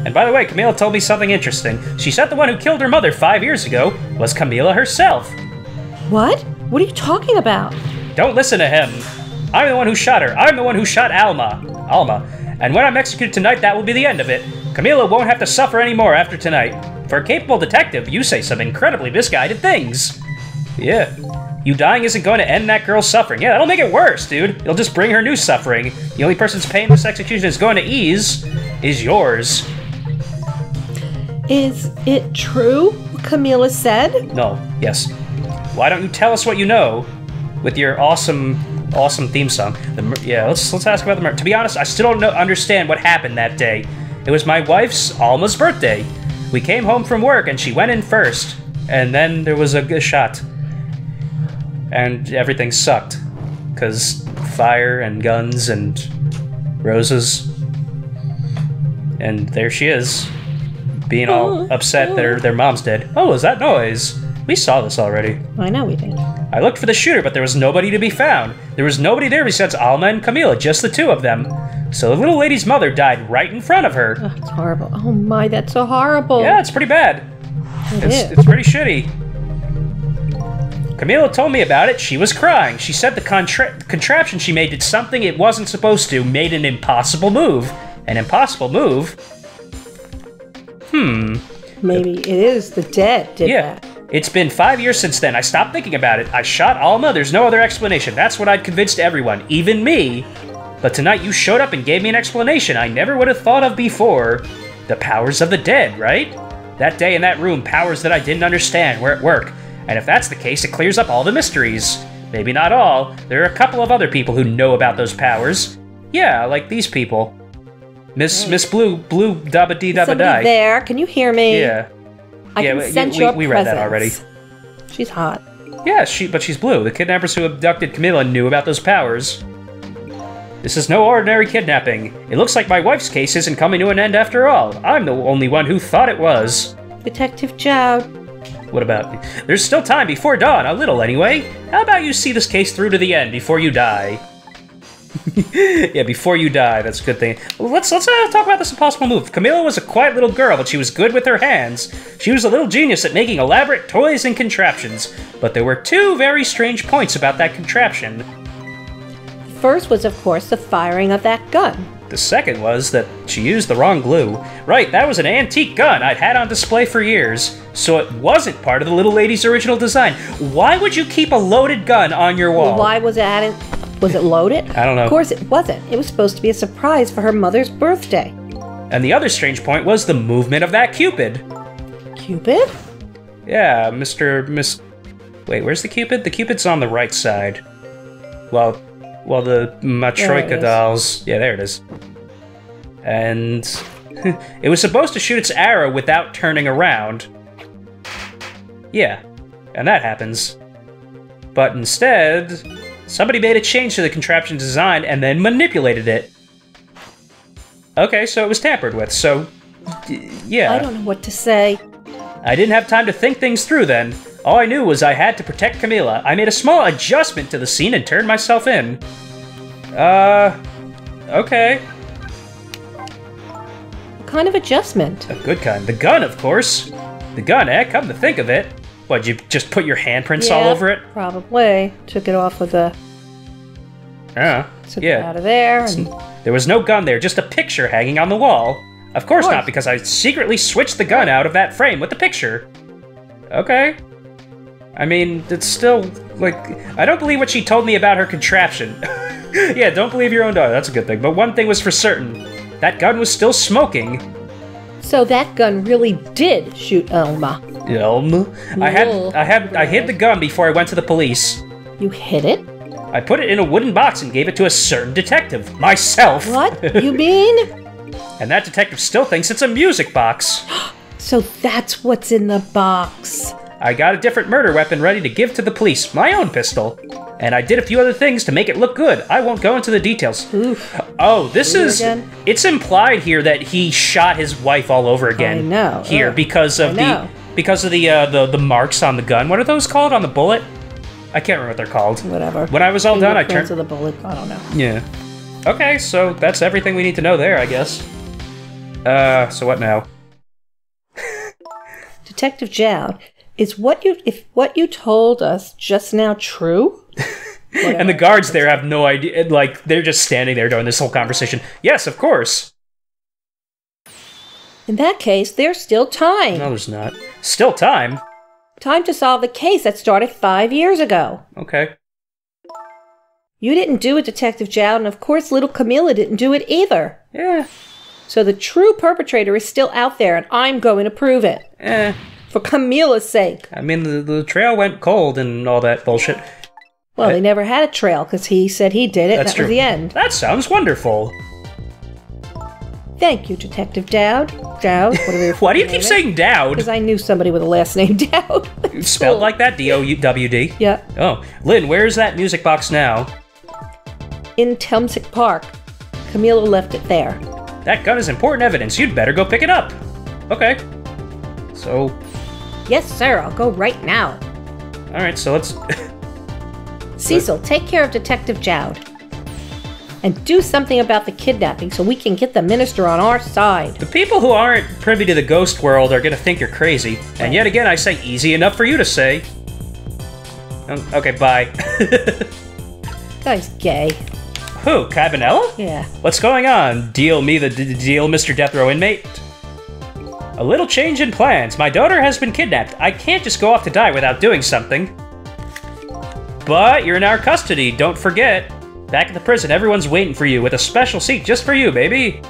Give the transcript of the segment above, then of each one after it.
And by the way, Camila told me something interesting. She said the one who killed her mother 5 years ago was Camila herself. What? What are you talking about? Don't listen to him. I'm the one who shot her. I'm the one who shot Alma. And when I'm executed tonight, that will be the end of it. Camila won't have to suffer anymore after tonight. For a capable detective, you say some incredibly misguided things. Yeah. You dying isn't going to end that girl's suffering. Yeah, that'll make it worse, dude. It'll just bring her new suffering. The only person's pain this execution is going to ease is yours. Is it true what Camila said? No. Yes. Why don't you tell us what you know with your awesome theme song? Let's ask about the murder. To be honest, I still don't understand what happened that day. It was my wife's, Alma's, birthday. We came home from work and she went in first. And then there was a shot. And everything sucked. 'Cause fire and guns and roses. And there she is. Being all upset that their mom's dead. Oh, is that noise? We saw this already. I know we did. I looked for the shooter, but there was nobody to be found. There was nobody there besides Alma and Camila, just the two of them. So the little lady's mother died right in front of her. Oh, it's horrible. Oh my, that's so horrible. Yeah, it's pretty bad. It's pretty shitty. Camila told me about it. She was crying. She said the contraption she made did something it wasn't supposed to, made an impossible move. An impossible move? Maybe it is the dead did that. It's been 5 years since then. I stopped thinking about it. I shot Alma. There's no other explanation. That's what I'd convinced everyone, even me. But tonight you showed up and gave me an explanation I never would have thought of before. The powers of the dead, right? That day in that room, powers that I didn't understand were at work. And if that's the case, it clears up all the mysteries. Maybe not all. There are a couple of other people who know about those powers. Yeah, like these people. Miss Blue Dabba Dee Dabba Die. Somebody there? Can you hear me? Yeah. I can sense your presence. We read that already. She's hot. Yeah, but she's blue. The kidnappers who abducted Camila knew about those powers. This is no ordinary kidnapping. It looks like my wife's case isn't coming to an end after all. I'm the only one who thought it was. Detective Jowd. What about me? There's still time before dawn, a little anyway. How about you see this case through to the end before you die? Yeah, before you die, that's a good thing. Let's talk about this impossible move. Camila was a quiet little girl, but she was good with her hands. She was a little genius at making elaborate toys and contraptions. But there were two very strange points about that contraption. First was, of course, the firing of that gun. The second was that she used the wrong glue. Right, that was an antique gun I'd had on display for years. So it wasn't part of the little lady's original design. Why would you keep a loaded gun on your wall? Well, why was it added? Was it loaded? I don't know. Of course it wasn't. It was supposed to be a surprise for her mother's birthday. And the other strange point was the movement of that Cupid. Cupid? Yeah, Wait, where's the Cupid? The Cupid's on the right side. Well, the Matryoshka dolls... Yeah, there it is. And... it was supposed to shoot its arrow without turning around. Yeah, and that happens. But instead... somebody made a change to the contraption design and then manipulated it. Okay, so it was tampered with, so... yeah. I don't know what to say. I didn't have time to think things through then. All I knew was I had to protect Camila. I made a small adjustment to the scene and turned myself in. Okay. What kind of adjustment? A good kind. The gun, of course. The gun, eh? Come to think of it. What, you just put your handprints all over it? Probably. Took it off of the... Took it out of there. And... there was no gun there, just a picture hanging on the wall. Of course not, because I secretly switched the gun out of that frame with the picture. Okay. I mean, it's still, like... I don't believe what she told me about her contraption. Yeah, don't believe your own daughter, that's a good thing. But one thing was for certain. That gun was still smoking. So that gun really did shoot Elma. I hid the gun before I went to the police. You hid it? I put it in a wooden box and gave it to a certain detective. Myself! What? You mean? And that detective still thinks it's a music box. So that's what's in the box. I got a different murder weapon ready to give to the police, my own pistol. And I did a few other things to make it look good. I won't go into the details. Oof. Oh, this is... It's implied here that he shot his wife all over again. I know. Here, because of the marks on the gun. What are those called on the bullet? I can't remember what they're called. Whatever. When I was all done, I turned... of the bullet. I don't know. Yeah. Okay, so that's everything we need to know there, I guess. So what now? Detective Jowd, is what you told us just now true? And the guards there have no idea. Like, they're just standing there during this whole conversation. Yes, of course. In that case, there's still time. No, there's not. Still time? Time to solve the case that started 5 years ago. Okay. You didn't do it, Detective Jowd, and of course little Camilla didn't do it either. Yeah. So the true perpetrator is still out there, and I'm going to prove it. For Camilla's sake. I mean, the trail went cold and all that bullshit. Well, they never had a trail, because he said he did it, and that was the end. That sounds wonderful. Thank you, Detective Dowd. Dowd, whatever your Why do you keep saying Dowd? Because I knew somebody with a last name Dowd. Spelled like that? D-O-U-W-D? Yeah. Oh. Lynn, where's that music box now? In Telmsic Park. Camilla left it there. That gun is important evidence. You'd better go pick it up. Okay. So... Yes, sir. I'll go right now. Alright, so let's... Sissel, take care of Detective Jowd. And do something about the kidnapping so we can get the minister on our side. The people who aren't privy to the ghost world are gonna think you're crazy. And yet again, I say easy enough for you to say. Okay, bye. Guy's gay. Who? Cabanella? Yeah. What's going on? Deal me the deal, Mr. Death Row inmate? A little change in plans. My daughter has been kidnapped. I can't just go off to die without doing something. But you're in our custody, don't forget. Back at the prison, everyone's waiting for you with a special seat just for you, baby.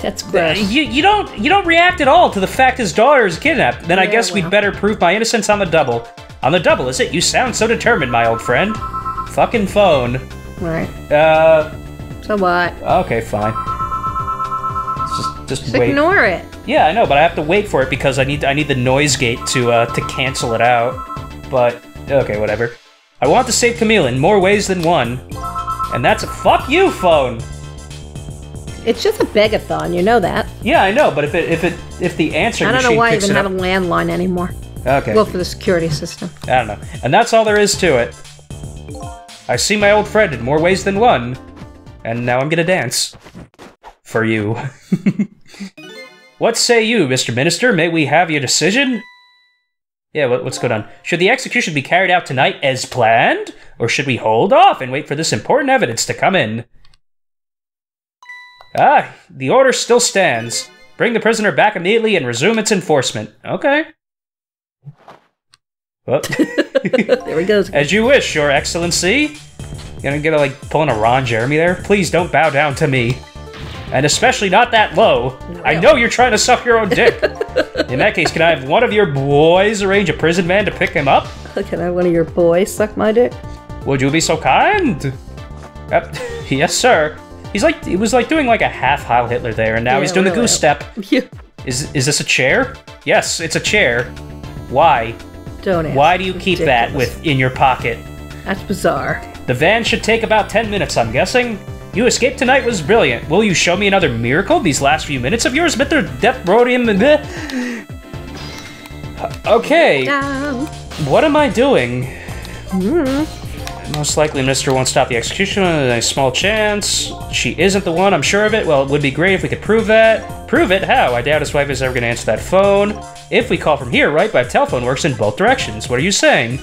That's gross. You don't react at all to the fact his daughter is kidnapped. Then I guess we'd better prove my innocence on the double. On the double, is it? You sound so determined, my old friend. Fucking phone. Right. So what? Okay, fine. Just wait. Ignore it. Yeah, I know, but I have to wait for it because I need the noise gate to cancel it out. But okay, whatever. I want to save Camille in more ways than one, and that's a fuck you phone. It's just a begathon, you know that. Yeah, I know, but if the answering machine I don't know why I picks even it have up, a landline anymore. Okay. Well, for the security system. I don't know, and that's all there is to it. I see my old friend in more ways than one, and now I'm gonna dance for you. What say you, Mr. Minister? May we have your decision? Yeah, what's going on? Should the execution be carried out tonight as planned? Or should we hold off and wait for this important evidence to come in? Ah, the order still stands. Bring the prisoner back immediately and resume its enforcement. Okay. Well, there he goes. As you wish, Your Excellency. Gonna like pulling a Ron Jeremy there? Please don't bow down to me. And especially not that low. Well. I know you're trying to suck your own dick. In that case, can I have one of your boys arrange a prison van to pick him up? Can I have one of your boys suck my dick? Would you be so kind? Yes, sir. He was like doing like a half Heil Hitler there, and now he's doing the goose step. Yeah. Is this a chair? Yes, it's a chair. Why? Don't ask. Why do you keep that in your pocket? That's bizarre. The van should take about 10 minutes, I'm guessing. You escaped tonight was brilliant. Will you show me another miracle these last few minutes of yours, Mr. Death Rodium? Okay. What am I doing? Most likely, Minister won't stop the execution. A small chance. She isn't the one, I'm sure of it. Well, it would be great if we could prove that. Prove it? How? I doubt his wife is ever going to answer that phone. If we call from here, right? But telephone works in both directions. What are you saying?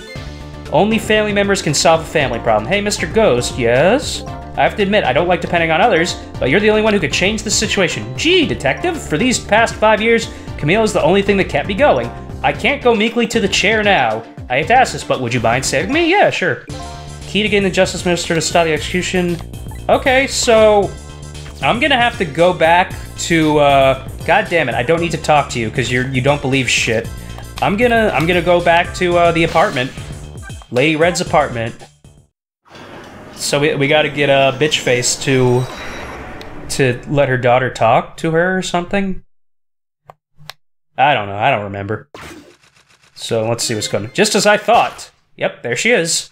Only family members can solve a family problem. Hey, Mr. Ghost, yes? I have to admit, I don't like depending on others, but you're the only one who could change the situation. Gee, detective, for these past 5 years, Camille is the only thing that kept me going. I can't go meekly to the chair now. I hate to ask this, but would you mind saving me? Yeah, sure. Key to getting the Justice Minister to stop the execution. Okay, so I'm gonna have to go back to, God damn it, I don't need to talk to you, because you don't believe shit. I'm gonna go back to, the apartment. Lady Red's apartment. So we gotta get a bitch face to let her daughter talk to her or something? I don't know, I don't remember. So let's see what's going on. Just as I thought. Yep, there she is.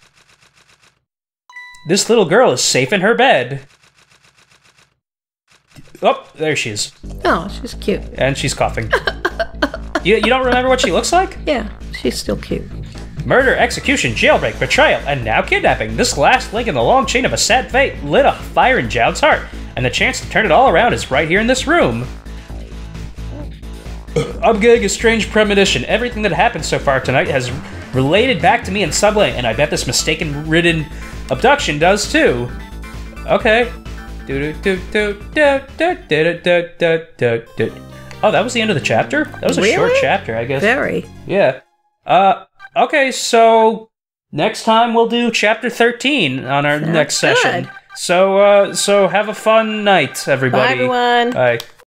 This little girl is safe in her bed. Oh, there she is. Oh, she's cute. And she's coughing. You don't remember what she looks like? Yeah, she's still cute. Murder, execution, jailbreak, betrayal, and now kidnapping. This last link in the long chain of a sad fate lit a fire in Jowd's heart, and the chance to turn it all around is right here in this room. I'm getting a strange premonition. Everything that happened so far tonight has related back to me in some way, and I bet this mistaken-ridden abduction does too. Okay. Oh, that was the end of the chapter? That was a short chapter, I guess. Very. Yeah. Okay, so next time we'll do chapter 13 on our next session. So have a fun night, everybody. Bye, everyone. Bye.